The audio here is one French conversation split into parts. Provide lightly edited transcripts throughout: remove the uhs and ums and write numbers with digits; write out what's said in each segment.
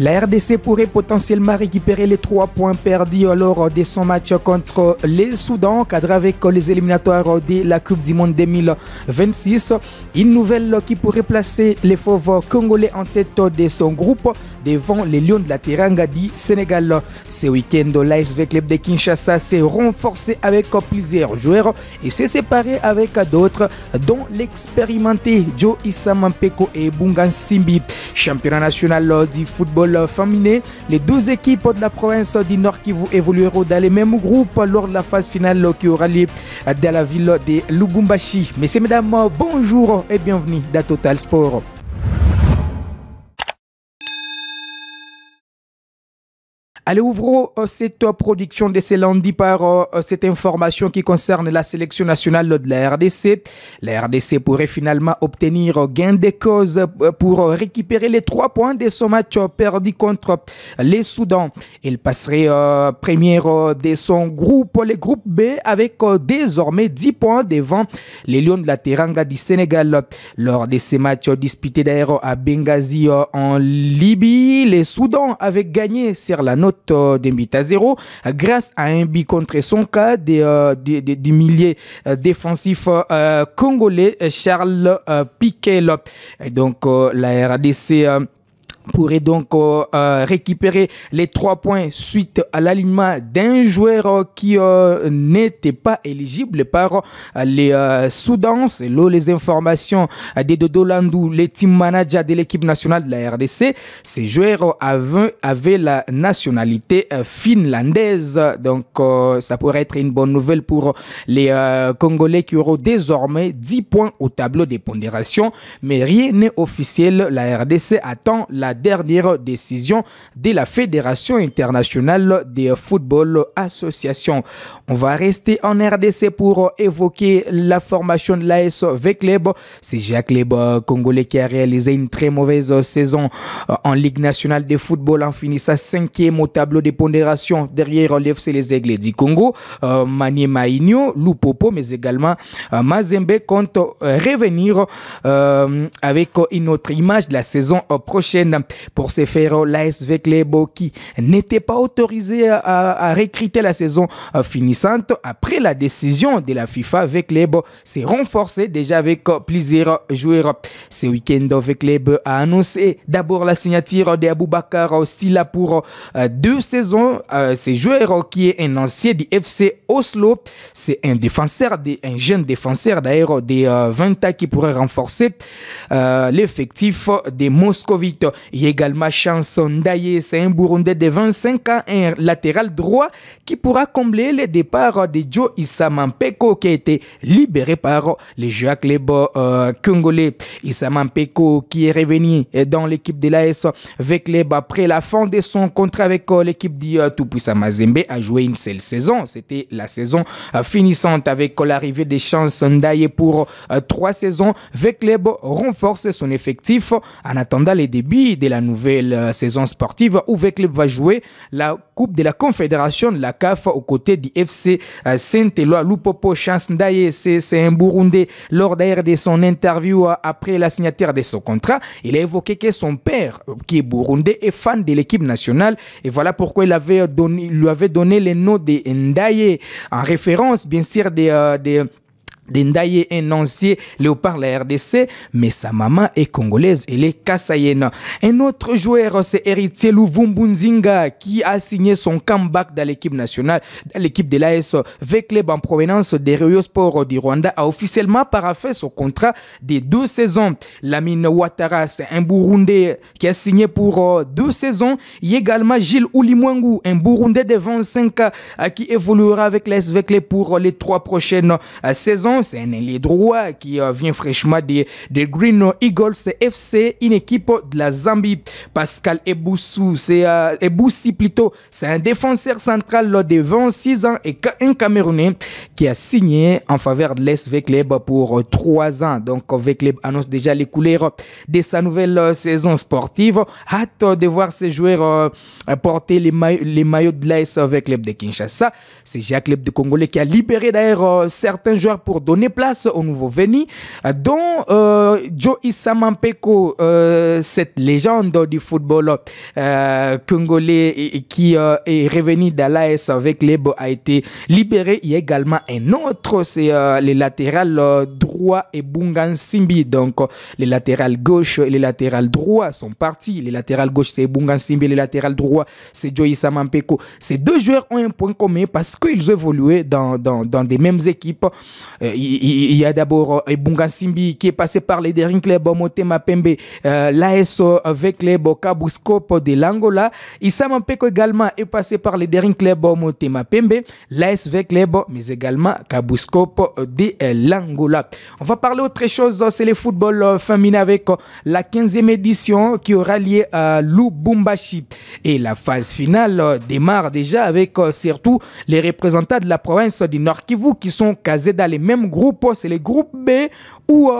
La RDC pourrait potentiellement récupérer les 3 points perdus lors de son match contre les Soudan, cadré avec les éliminatoires de la Coupe du Monde 2026. Une nouvelle qui pourrait placer les fauves congolais en tête de son groupe devant les Lions de la Teranga du Sénégal. Ce week-end, l'ASV Club de Kinshasa s'est renforcé avec plusieurs joueurs et s'est séparé avec d'autres, dont l'expérimenté Joe Issa Mampeko et Bunga Simbi. Championnat national du football féminin, les 12 équipes de la province du Nord Kivu évolueront dans les mêmes groupes lors de la phase finale qui aura lieu dans la ville de Lubumbashi. Messieurs, mesdames, bonjour et bienvenue dans Total Sport. Allez, ouvrons cette production de ce lundi par cette information qui concerne la sélection nationale de la RDC. La RDC pourrait finalement obtenir gain de cause pour récupérer les 3 points de son match perdu contre les Soudan. Il passerait première de son groupe, le groupe B, avec désormais 10 points devant les Lions de la Teranga du Sénégal. Lors de ces matchs disputés d'ailleurs à Benghazi en Libye, les Soudans avaient gagné sur la note d'un but à 0 grâce à un but contre son cas du milieu défensif congolais Charles Piquel. Et donc la RDC pourrait donc récupérer les 3 points suite à l'alignement d'un joueur qui n'était pas éligible par les Soudans. Selon les informations de Dodo Landou, le team manager de l'équipe nationale de la RDC, ces joueurs avaient la nationalité finlandaise. Donc ça pourrait être une bonne nouvelle pour les Congolais qui auront désormais 10 points au tableau des pondérations. Mais rien n'est officiel. La RDC attend la dernière décision de la Fédération internationale de football association. On va rester en RDC pour évoquer la formation de l'AS Club. C'est Jacques Club congolais qui a réalisé une très mauvaise saison en Ligue nationale de football en finissant 5e au tableau des pondérations derrière l'FC Les Aigles du Congo. Maniema Inyo, Lupopo, mais également Mazembe compte revenir avec une autre image de la saison prochaine. Pour ce faire, l'ASV Club qui n'était pas autorisé à recruter la saison finissante après la décision de la FIFA, Club s'est renforcé déjà avec plusieurs joueurs. Ce week-end, Club a annoncé d'abord la signature d'Aboubakar Silla pour 2 saisons. Ce joueur qui est un ancien du FC Oslo, c'est un jeune défenseur d'ailleurs de 20 ans qui pourrait renforcer l'effectif des Moscovites. Il y a également Chanson Ndaye, c'est un Burundais de 25 ans, un latéral droit qui pourra combler les départs de Joe Issa Mampeko qui a été libéré par les joueurs club congolais. Issa Mampeko qui est revenu dans l'équipe de l'AS Club après la fin de son contrat avec l'équipe du tout-puissant Mazembe a joué une seule saison. C'était la saison finissante avec l'arrivée de Chanson Ndaye pour 3 saisons. Club renforce son effectif en attendant les débuts de la nouvelle saison sportive où Club va jouer la Coupe de la Confédération de la CAF aux côtés du FC Saint-Éloi. Lupopo Chance Ndaye, c'est un Burundais. Lors d'ailleurs de son interview après la signature de son contrat, il a évoqué que son père, qui est burundais, est fan de l'équipe nationale et voilà pourquoi il lui avait donné le nom de Ndaye en référence bien sûr Ndaye est un ancien léopard de la RDC, mais sa maman est congolaise, elle est kassaïenne. Un autre joueur, c'est Héritier Luvumbunzinga, qui a signé son comeback dans l'équipe nationale, dans l'équipe de l'AS Club en provenance des Rayo Sport du Rwanda, a officiellement paraphé son contrat de 2 saisons. Lamine Ouattara, c'est un Burundais qui a signé pour 2 saisons. Il y a également Gilles Oulimwengu, un Burundais de 25 ans qui évoluera avec l'AS Club pour les 3 prochaines saisons. C'est un ailier droit qui vient fraîchement de Green Eagles FC, une équipe de la Zambie. Pascal Eboussi plutôt, c'est un défenseur central de 26 ans et un Camerounais qui a signé en faveur de l'SV Club pour 3 ans. Donc Club annonce déjà les couleurs de sa nouvelle saison sportive. Hâte de voir ces joueurs porter les maillots de l'ASV Club de Kinshasa. C'est Jacques Club de Congolais qui a libéré d'ailleurs certains joueurs pour donner place aux nouveaux venus, dont Joe Issa Mampeko, cette légende du football congolais qui est revenu d'Alaes avec l'Ebo, a été libéré. Il y a également un autre, c'est le latéral droit et Bunga Simbi. Donc les latérales gauche et les latérales droit sont partis. Les latérales gauche c'est Bunga Simbi, les latérales droit c'est Joe Issa Mampeko. Ces deux joueurs ont un point commun parce qu'ils ont évolué dans des mêmes équipes. Il y a d'abord Bunga Simbi qui est passé par les Daring Club Motema Pembe, l'AS avec les Kabuskop de l'Angola. Issa Mampeko également est passé par les Daring Club Motema Pembe, l'AS avec les mais également Kabuskop de l'Angola. On va parler autre chose, c'est le football féminin avec la 15e édition qui aura lieu à Lubumbashi. Et la phase finale démarre déjà avec surtout les représentants de la province du Nord Kivu qui sont casés dans les mêmes groupes. C'est le groupe B où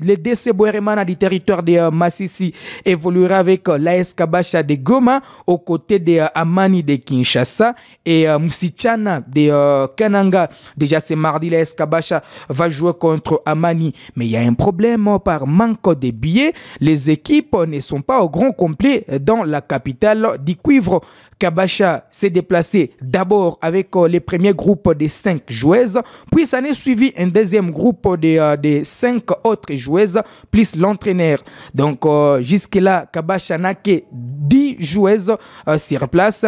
les DC Bweremana du territoire de Masisi évoluera avec l'AS Kabasha de Goma aux côtés de Amani de Kinshasa et Msichana de Kananga. Déjà c'est mardi, l'AS Kabasha va jouer contre Amani, mais il y a un problème par manque de billets. Les équipes ne sont pas au grand complet dans la capitale du cuivre. Kabasha s'est déplacé d'abord avec les premiers groupes de 5 joueuses, puis s'en est suivi un deuxième groupe de 5 autres joueuses, plus l'entraîneur. Donc jusque-là, Kabasha n'a que 10 joueuses sur place.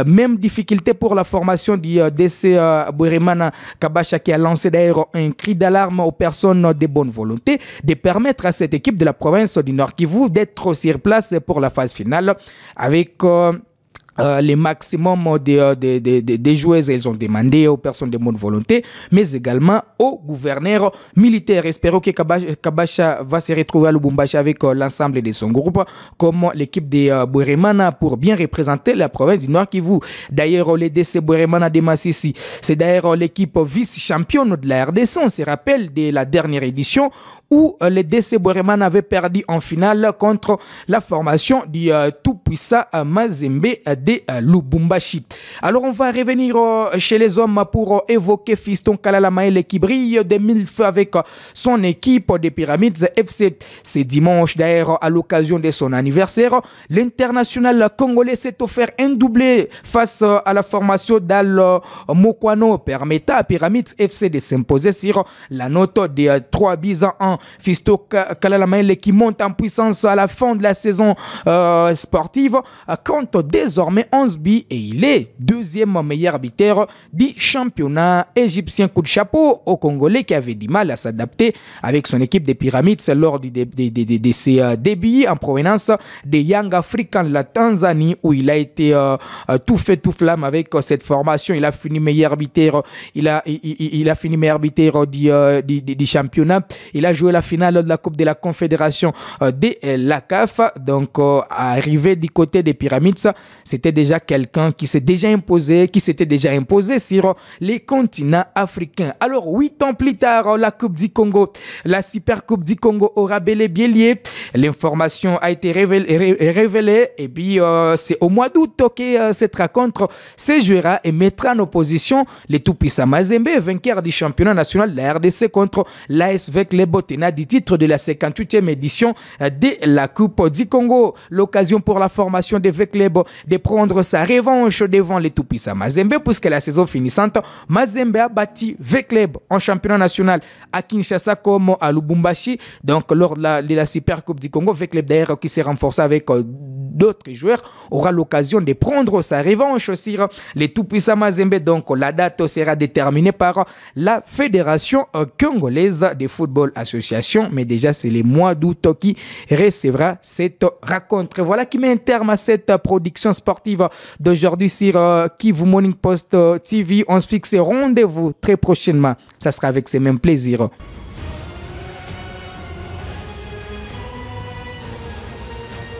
Même difficulté pour la formation du DC Bweremana Kabasha qui a lancé d'ailleurs un cri d'alarme aux personnes de bonne volonté de permettre à cette équipe de la province du Nord Kivu d'être sur place pour la phase finale avec les maximums des joueuses. Elles ont demandé aux personnes de bonne volonté, mais également aux gouverneurs militaires. Espérons que Kabasha va se retrouver à Lubumbashi avec l'ensemble de son groupe, comme l'équipe de Bweremana, pour bien représenter la province du Nord Kivu. D'ailleurs, les DC Bweremana de Masisi, c'est d'ailleurs l'équipe vice-championne de la RDC. On se rappelle de la dernière édition où les DC Bweremana avaient perdu en finale contre la formation du tout-puissant Mazembe de Lubumbashi. Alors on va revenir chez les hommes pour évoquer Fiston Kalala Maele qui brille de mille feux avec son équipe des Pyramides FC. C'est dimanche d'ailleurs à l'occasion de son anniversaire. L'international congolais s'est offert un doublé face à la formation d'Al Mokwano, permettant à Pyramides FC de s'imposer sur la note de 3 buts à 1. Fiston Kalala Maele qui monte en puissance à la fin de la saison sportive compte désormais 11 buts et il est deuxième meilleur arbitre du championnat égyptien. Coup de chapeau au Congolais qui avait du mal à s'adapter avec son équipe des Pyramides lors de ses débuts en provenance des Young Africans de la Tanzanie où il a été tout fait tout flamme avec cette formation. Il a fini meilleur arbitre, il a fini meilleur arbitre du championnat. Il a joué la finale de la Coupe de la Confédération de la CAF. Donc arrivé du côté des Pyramides, c'était déjà quelqu'un qui s'était déjà imposé sur les continents africains. Alors 8 ans plus tard, la Coupe du Congo, la Super Coupe du Congo aura bel et bien lieu. L'information a été révélée et puis c'est au mois d'août que cette rencontre se jouera et mettra en opposition les tout-puissants Mazembe, vainqueur du championnat national de la RDC, contre l'AS avec les Botena du titre de la 58e édition de la Coupe du Congo. L'occasion pour la formation de Veclebo de prendre sa revanche devant les tout-puissants Mazembe, puisque la saison finissante, Mazembe a battu Veclebo en championnat national à Kinshasa comme à Lubumbashi. Donc lors de la Super Coupe du Congo, Veclebo d'ailleurs qui s'est renforcé avec d'autres joueurs aura l'occasion de prendre sa revanche sur les tout-puissants Mazembe. Donc la date sera déterminée par la Fédération congolaise de football association, mais déjà c'est le mois d'août qui recevra cette rencontre. Voilà qui met un terme à cette production sportive d'aujourd'hui sur Kivu Morning Post TV. On se fixe rendez-vous très prochainement. Ça sera avec ces mêmes plaisirs.